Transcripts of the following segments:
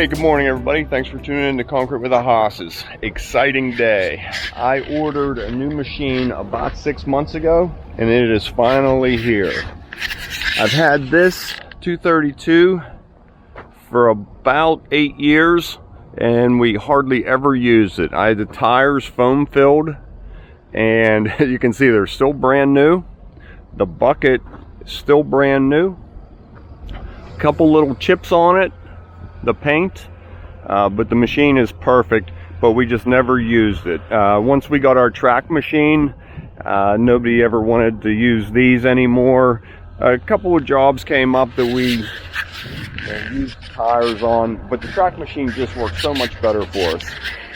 Hey, good morning everybody. Thanks for tuning in to Concrete with the Hosses. Exciting day. I ordered a new machine about 6 months ago and it is finally here. I've had this 232 for about 8 years and we hardly ever used it. I had the tires foam filled and you can see they're still brand new. The bucket is still brand new. A couple little chips on it, the paint, but the machine is perfect, but we just never used it. Once we got our track machine, nobody ever wanted to use these anymore. A couple of jobs came up that we used tires on, but the track machine just works so much better for us.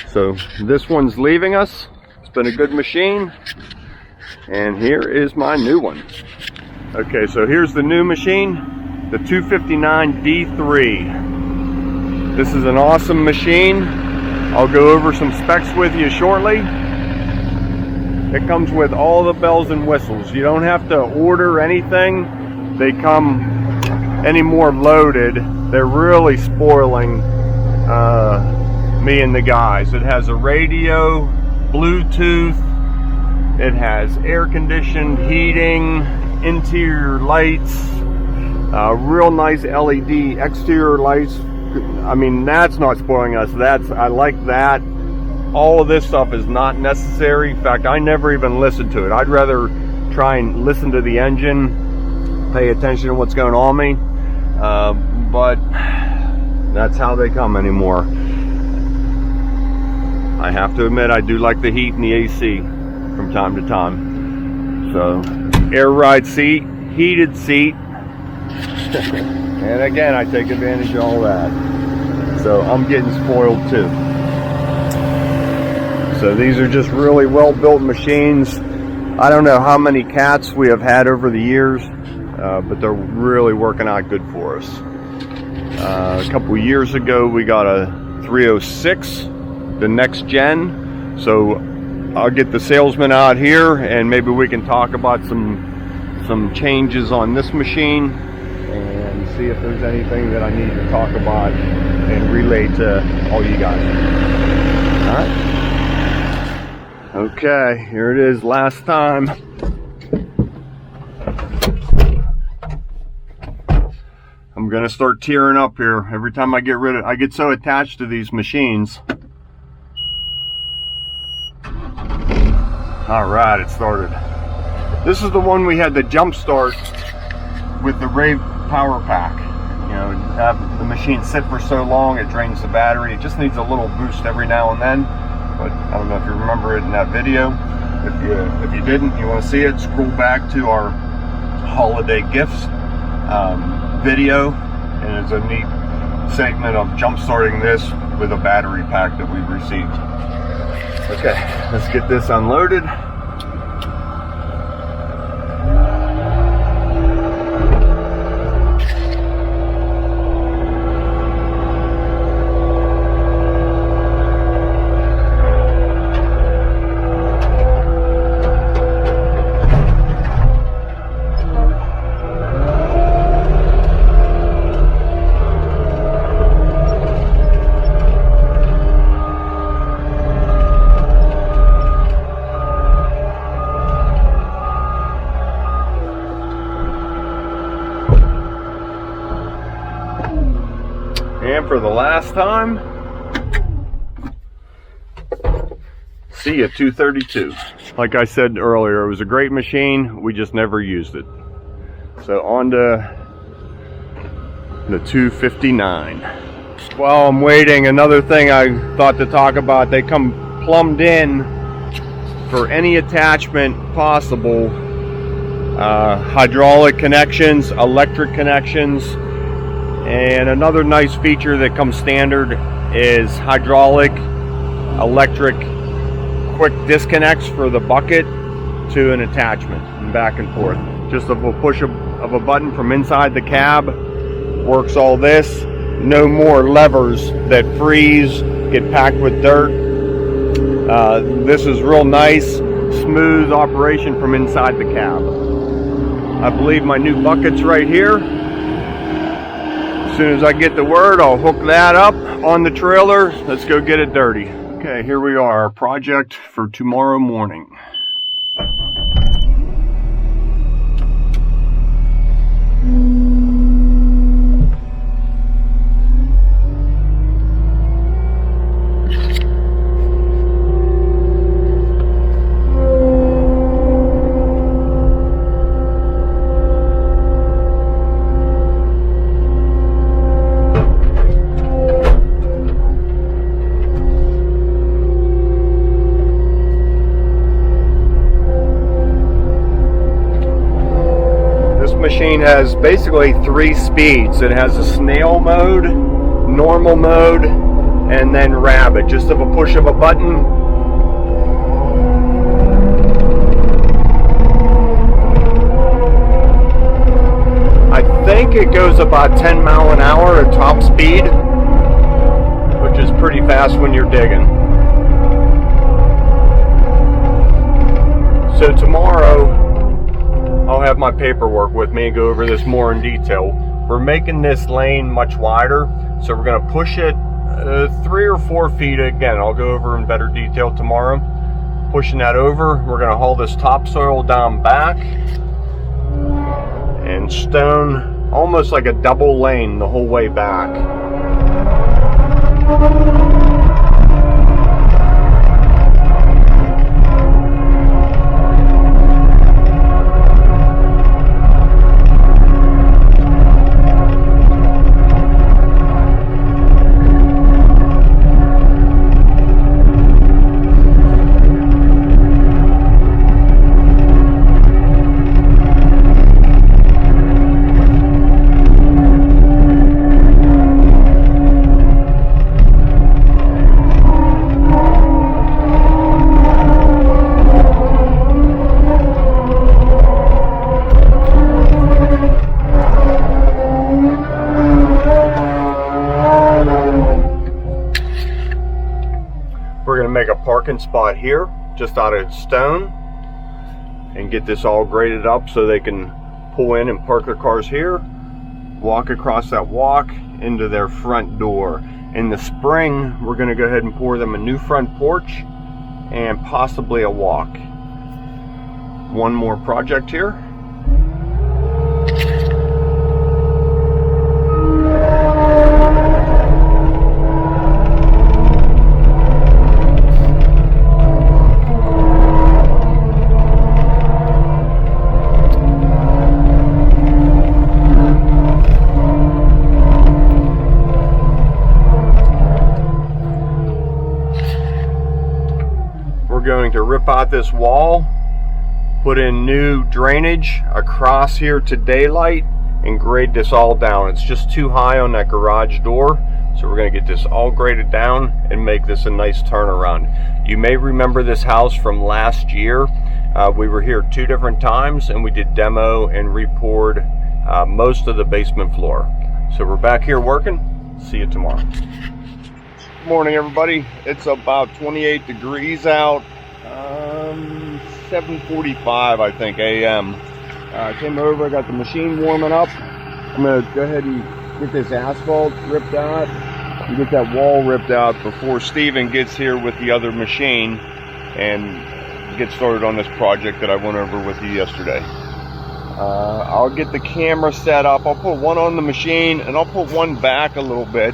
So this one's leaving us. It's been a good machine, and here is my new one. Okay, so here's the new machine, the 259 D3. This is an awesome machine. I'll go over some specs with you shortly. It comes with all the bells and whistles. You don't have to order anything. They come any more loaded. They're really spoiling me and the guys. It has a radio, Bluetooth. It has air conditioned heating, interior lights, real nice LED exterior lights. I mean, that's not spoiling us. I like that. All of this stuff is not necessary. In fact, I never even listen to it. I'd rather try and listen to the engine, pay attention to what's going on me. But that's how they come anymore. I have to admit, I do like the heat and the AC from time to time. So, air ride seat, heated seat. And again, I take advantage of all that. So I'm getting spoiled too. So these are just really well built machines. I don't know how many cats we have had over the years, but they're really working out good for us. A couple years ago we got a 306, the next gen. So I'll get the salesman out here and maybe we can talk about some changes on this machine and see if there's anything that I need to talk about and relay to all you guys. All right. Okay, here it is, last time. I'm gonna start tearing up here every time I get rid of it. I get so attached to these machines. All right, it started. This is the one we had the jump start with the Rave power pack. You know, have the machine sit for so long it drains the battery. It just needs a little boost every now and then, but I don't know if you remember it in that video. If you didn't, you want to see it, scroll back to our holiday gifts video, and it's a neat segment of jump starting this with a battery pack that we received. Okay, let's get this unloaded. And for the last time, see ya, 232. Like I said earlier, it was a great machine. We just never used it. So on to the 259. While I'm waiting, another thing I thought to talk about, they come plumbed in for any attachment possible. Hydraulic connections, electric connections. And another nice feature that comes standard is hydraulic, electric, quick disconnects for the bucket to an attachment and back and forth. Just a push of a button from inside the cab works all this. No more levers that freeze, get packed with dirt. This is real nice, smooth operation from inside the cab. I believe my new bucket's right here. As soon as I get the word, I'll hook that up on the trailer. Let's go get it dirty. Okay, here we are, our project for tomorrow morning. Machine has basically 3 speeds. It has a snail mode, normal mode, and then rabbit. Just of a push of a button. I think it goes about 10 mile an hour at top speed, which is pretty fast when you're digging. So tomorrow I'll have my paperwork with me and go over this more in detail. We're making this lane much wider, so we're going to push it 3 or 4 feet. Again, I'll go over in better detail tomorrow. Pushing that over, we're going to haul this topsoil down back and stone almost like a double lane the whole way back. We're going to make a parking spot here just out of stone and get this all graded up so they can pull in and park their cars here, walk across that walk into their front door. In the spring, we're going to go ahead and pour them a new front porch and possibly a walk. One more project here. Going to rip out this wall, put in new drainage across here to daylight, and grade this all down. It's just too high on that garage door, so we're going to get this all graded down and make this a nice turnaround. You may remember this house from last year. We were here 2 different times and we did demo and re-poured most of the basement floor. So we're back here working. See you tomorrow. Good morning, everybody. It's about 28 degrees out. 7:45 I think a.m. I came over, I got the machine warming up. I'm going to go ahead and get this asphalt ripped out and get that wall ripped out before Steven gets here with the other machine and get started on this project that I went over with you yesterday. I'll get the camera set up. I'll put one on the machine and I'll put one back a little bit.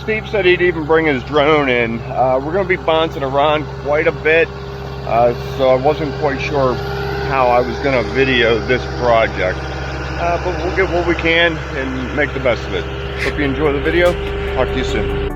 Steve said he'd even bring his drone in. We're going to be bouncing around quite a bit. So I wasn't quite sure how I was going to video this project, but we'll get what we can and make the best of it. Hope you enjoy the video. Talk to you soon.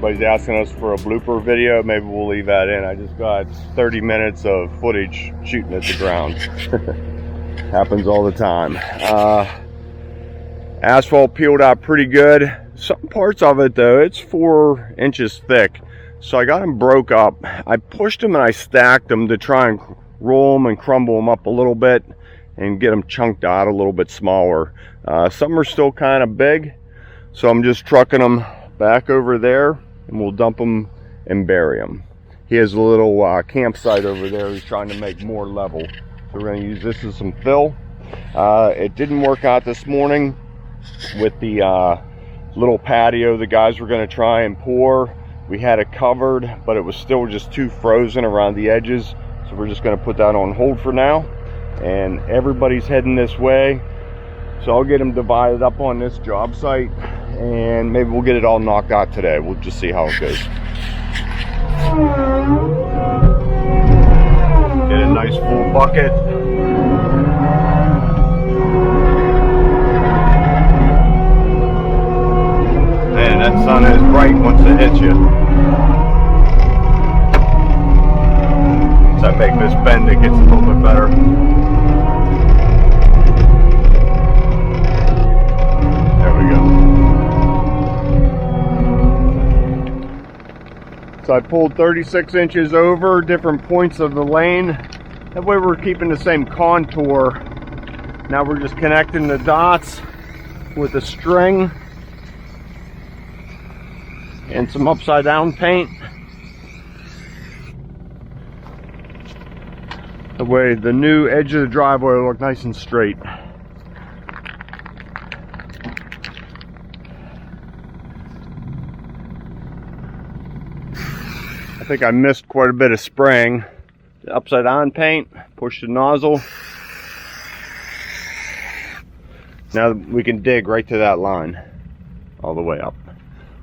Everybody's asking us for a blooper video. Maybe we'll leave that in. I just got 30 minutes of footage shooting at the ground. Happens all the time. Asphalt peeled out pretty good. Some parts of it though, it's 4 inches thick. So I got them broke up. I pushed them and I stacked them to try and roll them and crumble them up a little bit and get them chunked out a little bit smaller. Some are still kind of big, so I'm just trucking them back over there and we'll dump them and bury them. He has a little campsite over there he's trying to make more level. So we're going to use this as some fill. It didn't work out this morning with the little patio the guys were going to try and pour. We had it covered, but it was still just too frozen around the edges. So we're just going to put that on hold for now. And everybody's heading this way. So I'll get them divided up on this job site. And maybe we'll get it all knocked out today. We'll just see how it goes. Get a nice full bucket. Man, that sun is bright once it hits you. Does that make this bend? It gets a little bit better. There we go. So I pulled 36 inches over different points of the lane. That way we're keeping the same contour. Now we're just connecting the dots with a string and some upside down paint. That way the new edge of the driveway will look nice and straight. I think I missed quite a bit of spraying. The upside down paint, push the nozzle. Now we can dig right to that line, all the way up.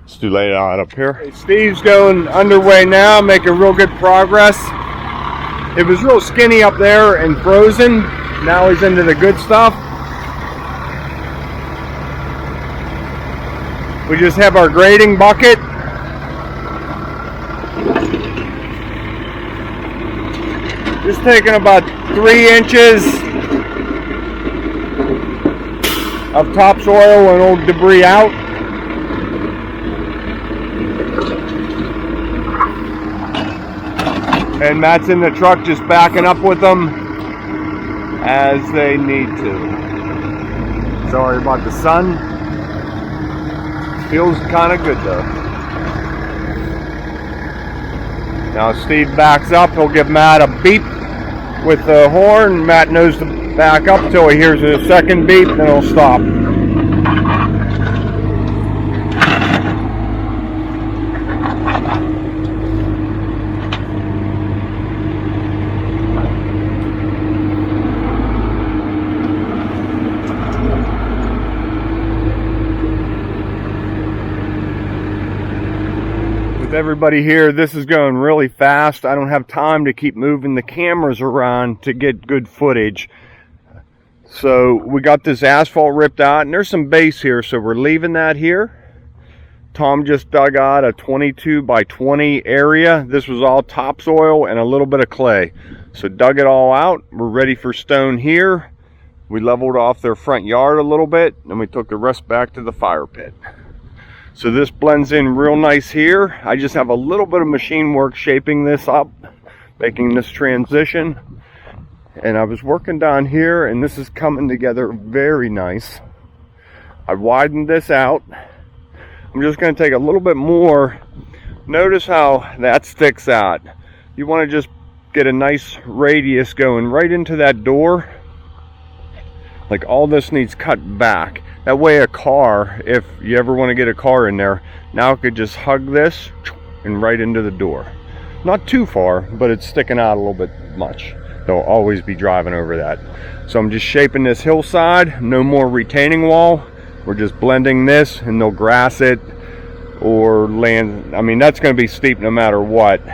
Let's do lay it out up here. Steve's going underway now, making real good progress. It was real skinny up there and frozen. Now he's into the good stuff. We just have our grading bucket. Just taking about 3 inches of topsoil and old debris out. And Matt's in the truck just backing up with them as they need to. Sorry about the sun. Feels kind of good though. Now Steve backs up, he'll give Matt a beep with the horn. Matt knows to back up till he hears a second beep, then he'll stop. Everybody here, this is going really fast. I don't have time to keep moving the cameras around to get good footage. So we got this asphalt ripped out and there's some base here, so we're leaving that here. Tom just dug out a 22 by 20 area. This was all topsoil and a little bit of clay. So dug it all out. We're ready for stone here. We leveled off their front yard a little bit and we took the rest back to the fire pit. So this blends in real nice here. I just have a little bit of machine work shaping this up, making this transition. And I was working down here and this is coming together very nice. I widened this out. I'm just going to take a little bit more. Notice how that sticks out. You want to just get a nice radius going right into that door. Like all this needs cut back. That way a car, if you ever want to get a car in there, now it could just hug this and right into the door. Not too far, but it's sticking out a little bit much. They'll always be driving over that. So I'm just shaping this hillside, no more retaining wall. We're just blending this and they'll grass it or land. I mean, that's going to be steep no matter what.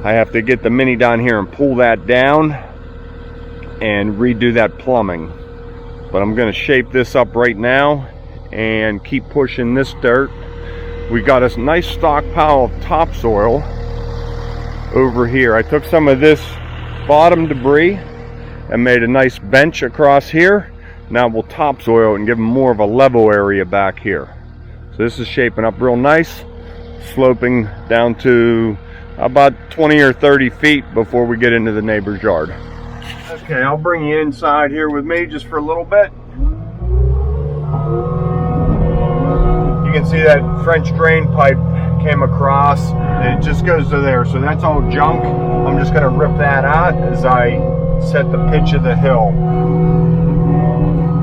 I have to get the mini down here and pull that down and redo that plumbing. But I'm going to shape this up right now and keep pushing this dirt we got a nice stockpile of topsoil over here. I took some of this bottom debris and made a nice bench across here. Now we'll topsoil and give them more of a level area back here. So this is shaping up real nice, sloping down to about 20 or 30 feet before we get into the neighbor's yard. Okay, I'll bring you inside here with me just for a little bit. You can see that French drain pipe came across, and it just goes to there. So that's all junk. I'm just gonna rip that out as I set the pitch of the hill.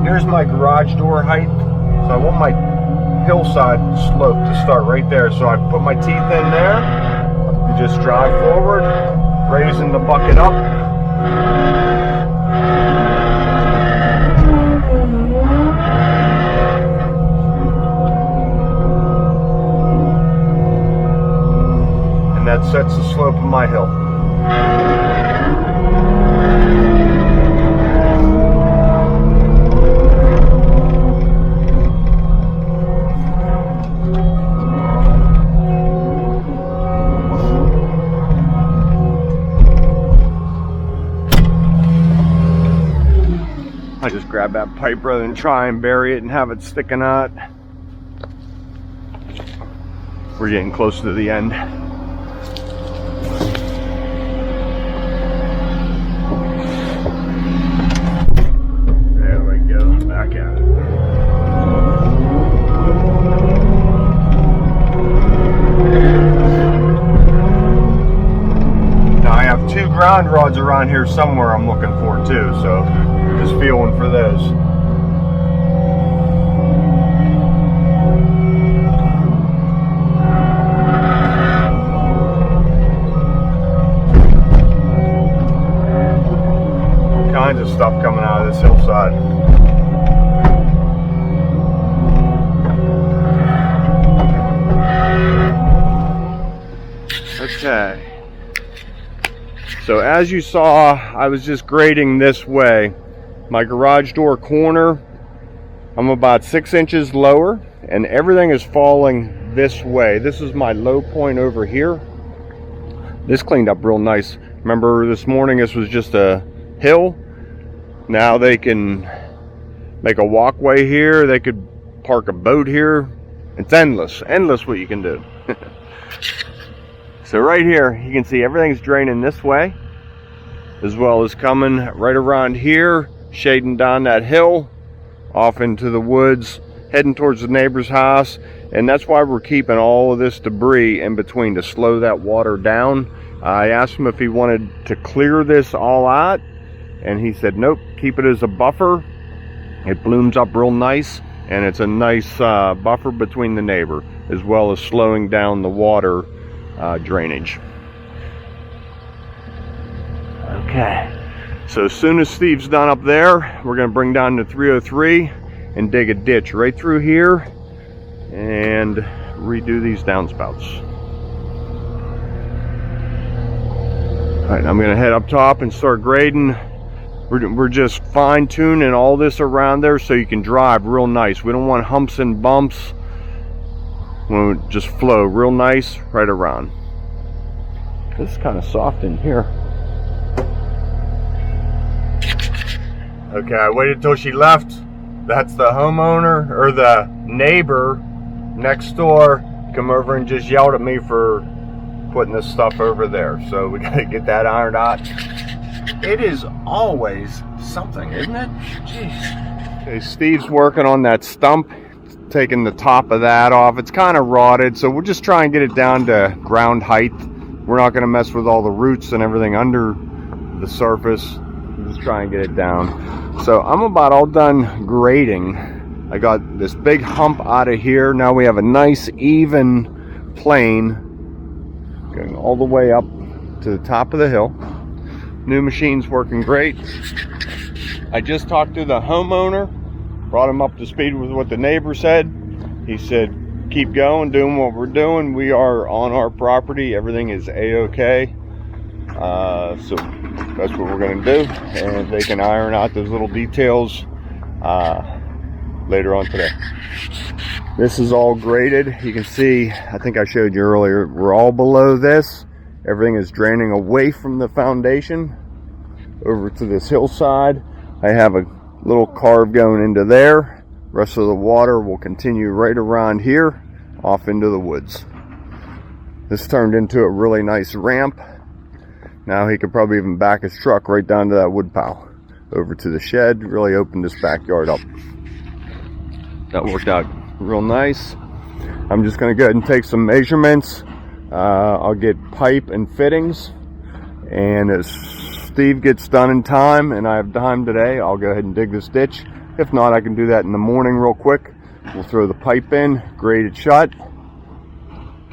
Here's my garage door height. So I want my hillside slope to start right there. So I put my teeth in there. You just drive forward, raising the bucket up. And that sets the slope of my hill. I just grab that pipe rather than try and bury it and have it sticking out. We're getting close to the end. There we go, back at it. Now I have 2 ground rods around here somewhere I'm looking for too, so just feeling for those. All kinds of stuff coming out of this hillside. Okay. So as you saw, I was just grading this way. My garage door corner, I'm about 6 inches lower, and everything is falling this way. This is my low point over here. This cleaned up real nice. Remember this morning this was just a hill? Now they can make a walkway here. They could park a boat here. It's endless what you can do. So right here, you can see everything's draining this way, as well as coming right around here, shading down that hill off into the woods, heading towards the neighbor's house. And that's why we're keeping all of this debris in between to slow that water down. I asked him if he wanted to clear this all out, and he said nope, keep it as a buffer. It blooms up real nice, and it's a nice buffer between the neighbor, as well as slowing down the water drainage. Okay. So as soon as Steve's done up there, we're going to bring down the 303 and dig a ditch right through here and redo these downspouts. All right, I'm going to head up top and start grading. We're just fine-tuning all this around there so you can drive real nice. We don't want humps and bumps. We'll just flow real nice right around. This is kind of soft in here. Okay, I waited till she left. That's the homeowner, or the neighbor next door, come over and just yelled at me for putting this stuff over there. So we gotta get that ironed out. It is always something, isn't it? Jeez. Okay, Steve's working on that stump, taking the top of that off. It's kind of rotted, so we'll just try and get it down to ground height. We're not gonna mess with all the roots and everything under the surface. Just try and get it down. So I'm about all done grading. I got this big hump out of here. Now we have a nice even plane going all the way up to the top of the hill. New machine's working great. I just talked to the homeowner, brought him up to speed with what the neighbor said. He said, keep going, doing what we're doing. We are on our property. Everything is a-okay. So that's what we're going to do, and they can iron out those little details later on today. This is all graded. You can see, I think I showed you earlier, we're all below this. Everything is draining away from the foundation over to this hillside. I have a little carve going into there. Rest of the water will continue right around here off into the woods. This turned into a really nice ramp. Now he could probably even back his truck right down to that wood pile over to the shed. Really opened this backyard up. That worked out real nice. I'm just going to go ahead and take some measurements. I'll get pipe and fittings, and as Steve gets done in time and I have time today, I'll go ahead and dig this ditch. If not, I can do that in the morning real quick. We'll throw the pipe in, grade it shut,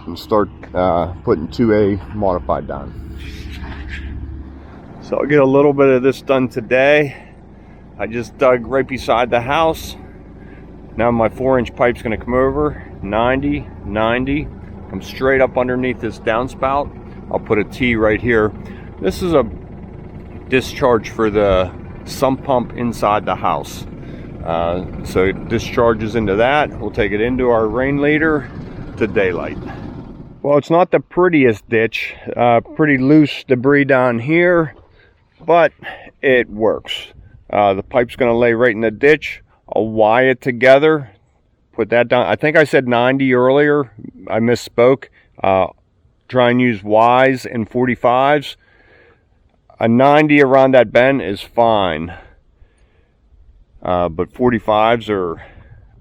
and start putting 2A modified down. So I'll get a little bit of this done today. I just dug right beside the house. Now my 4-inch pipe's going to come over 90, 90, come straight up underneath this downspout. I'll put a T right here. This is a discharge for the sump pump inside the house. So it discharges into that. We'll take it into our rain leader to daylight. Well, it's not the prettiest ditch. Pretty loose debris down here, but it works. The pipe's going to lay right in the ditch. I'll wire it together, put that down. I think I said 90 earlier. I misspoke. Try and use Ys and 45s. A 90 around that bend is fine. But 45s are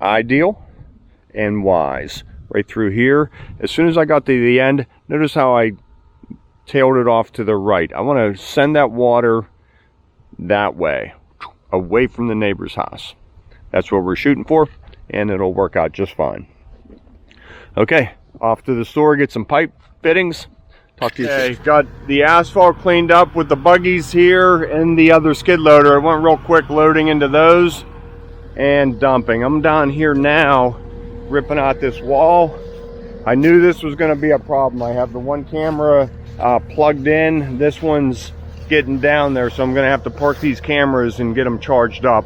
ideal, and Ys right through here. As soon as I got to the end, notice how I tailed it off to the right. I want to send that water that way, away from the neighbor's house. That's what we're shooting for, and it'll work out just fine. Okay, off to the store, get some pipe fittings. Talk to you soon. Got the asphalt cleaned up with the buggies here and the other skid loader. I went real quick loading into those and dumping. I'm down here now, ripping out this wall. I knew this was going to be a problem. I have the one camera plugged in. This one's getting down there, so I'm going to have to park these cameras and get them charged up.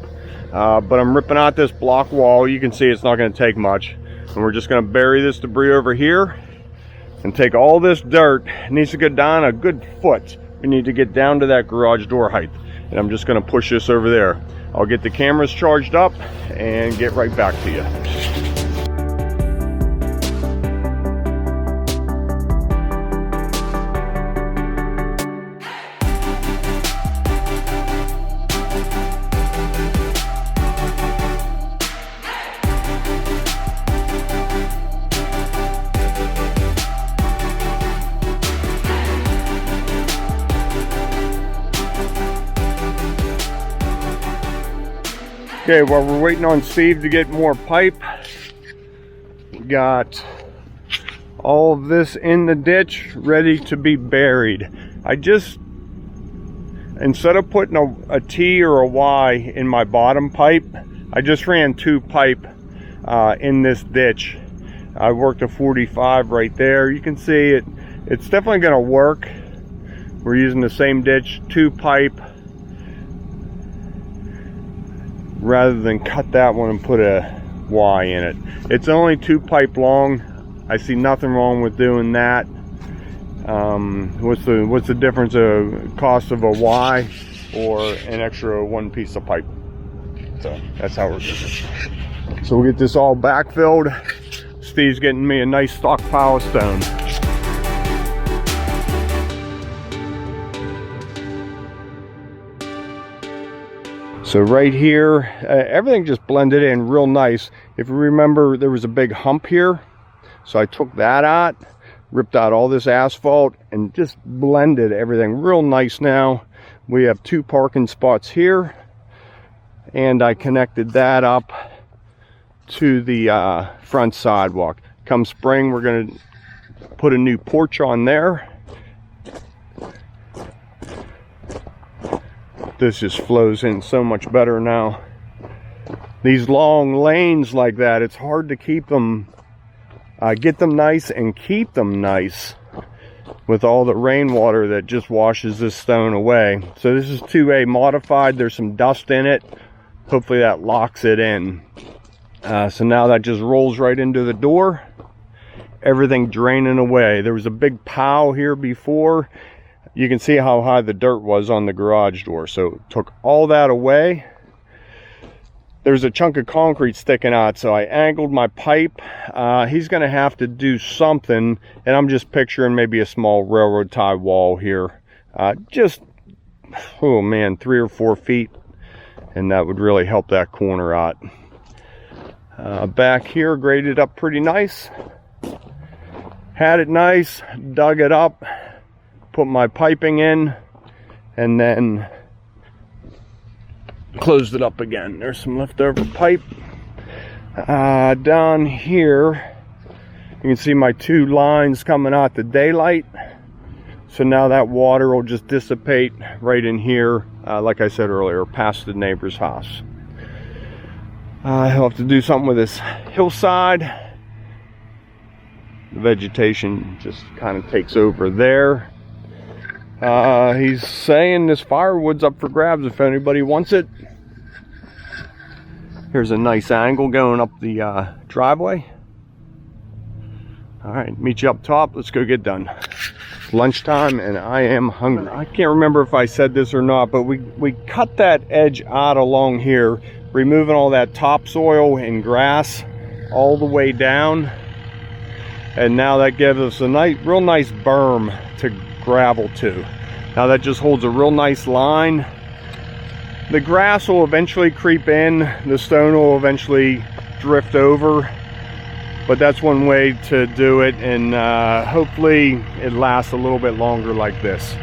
But I'm ripping out this block wall. You can see it's not going to take much. And we're just going to bury this debris over here and take all this dirt. It needs to go down a good foot. We need to get down to that garage door height. And I'm just going to push this over there. I'll get the cameras charged up and get right back to you. Okay, while we're waiting on Steve to get more pipe, we got all of this in the ditch ready to be buried. I just, instead of putting a T or a Y in my bottom pipe, I just ran 2 pipe in this ditch. I worked a 45 right there. You can see it's definitely going to work. We're using the same ditch, 2 pipe, rather than cut that one and put a Y in it. It's only 2 pipe long. I see nothing wrong with doing that. What's the difference of cost of a Y or an extra 1 piece of pipe? So that's how we're doing it. So we'll get this all backfilled. Steve's getting me a nice stockpile of stone. So right here, everything just blended in real nice. If you remember, there was a big hump here. So I took that out, ripped out all this asphalt, and just blended everything real nice now. We have 2 parking spots here, and I connected that up to the front sidewalk. Come spring, we're gonna put a new porch on there. This just flows in so much better now. These long lanes like that, it's hard to keep them, get them nice and keep them nice with all the rainwater that just washes this stone away. So this is 2A modified. There's some dust in it. Hopefully that locks it in. So now that just rolls right into the door. Everything draining away. There was a big pile here before. You can see how high the dirt was on the garage door. So took all that away. There's a chunk of concrete sticking out, so I angled my pipe. He's gonna have to do something, and I'm just picturing maybe a small railroad tie wall here. Just, oh man, 3 or 4 feet, and that would really help that corner out. Back here, graded up pretty nice. Had it nice, dug it up, put my piping in, and then closed it up again. There's some leftover pipe. Down here, you can see my 2 lines coming out the daylight. So now that water will just dissipate right in here, like I said earlier, past the neighbor's house. He'll have to do something with this hillside. The vegetation just kind of takes over there. He's saying this firewood's up for grabs if anybody wants it. Here's a nice angle going up the driveway. All right, meet you up top. Let's go get done. It's lunchtime and I am hungry. I can't remember if I said this or not, but we cut that edge out along here, removing all that topsoil and grass all the way down. And now that gives us a real nice berm to gravel to. Now that just holds a real nice line. The grass will eventually creep in, the stone will eventually drift over, but that's one way to do it, and hopefully it lasts a little bit longer like this.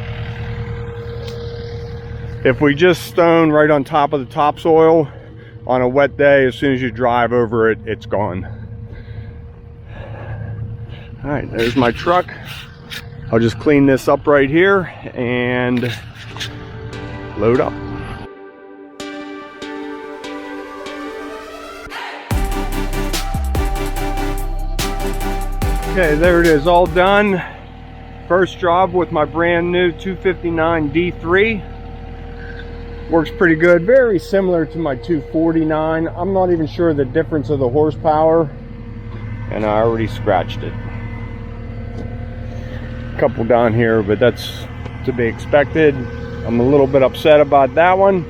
If we just stone right on top of the topsoil on a wet day, as soon as you drive over it, it's gone. All right, there's my truck. I'll just clean this up right here and load up. Okay, there it is, all done. First job with my brand new 259 D3. Works pretty good, very similar to my 249. I'm not even sure the difference of the horsepower, and I already scratched it. Couple down here, but that's to be expected. I'm a little bit upset about that one.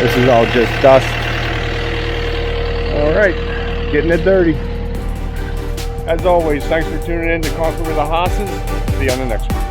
This is all just dust. All right, getting it dirty. As always, thanks for tuning in to Conquer with the Hosses. See you on the next one.